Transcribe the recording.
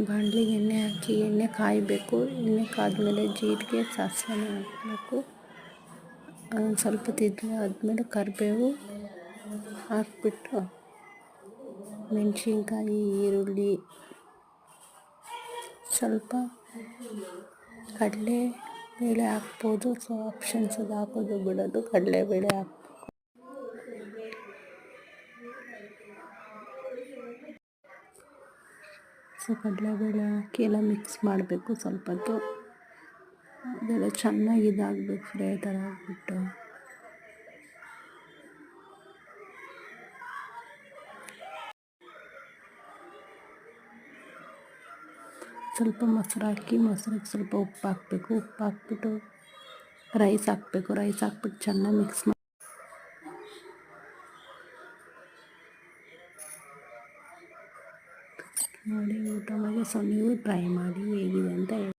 ಬಾಣಲಿಗೆ ಎಣ್ಣೆ ಹಾಕಿ ಎಣ್ಣೆ ಕಾಯಬೇಕು. ಎಣ್ಣೆ ಕಾದ್ಮೇಲೆ ಜೀರಿಗೆ ಸಾಸಿವೆನ ಹಾಕಬೇಕು. ಅದೊಂದು ಸ್ವಲ್ಪ ಆದಮೇಲೆ ಕರಿಬೇವು ಹಾಕ್ಬಿಟ್ಟು ಮೆಣಸಿನ್ಕಾಯಿ, ಈರುಳ್ಳಿ, ಸ್ವಲ್ಪ ಕಡಲೆಬೇಳೆ ಹಾಕ್ಬೋದು. ಸೊ ಆಪ್ಷನ್ಸ್ ಅದು ಹಾಕೋದು ಬಿಡೋದು. ಕಡಲೆಬೇಳೆ ಹಾಕ್ಬೇಕು. ಸೊ ಕಡಲೆಬೇಳೆ ಹಾಕಿ ಎಲ್ಲ ಮಿಕ್ಸ್ ಮಾಡಬೇಕು. ಸ್ವಲ್ಪ ಹೊತ್ತು ಅದೆಲ್ಲ ಚೆನ್ನಾಗಿ ಇದಾಗಬೇಕು. ಫ್ರೈ ಥರ ಆಗಿಬಿಟ್ಟು ಸ್ವಲ್ಪ ಮೊಸರು ಹಾಕಿ, ಮೊಸರಿಗೆ ಸ್ವಲ್ಪ ಉಪ್ಪು ಹಾಕಬೇಕು. ಉಪ್ಪು ಹಾಕ್ಬಿಟ್ಟು ರೈಸ್ ಹಾಕಬೇಕು. ರೈಸ್ ಹಾಕ್ಬಿಟ್ಟು ಚೆನ್ನಾಗಿ ಮಿಕ್ಸ್ ಮಾಡಿ ಊಟ ಮಾಡಿ. ಸೊ ನೀವು ಟ್ರೈ ಮಾಡಿ ಹೇಗಿದೆ ಅಂತ ಹೇಳಿ.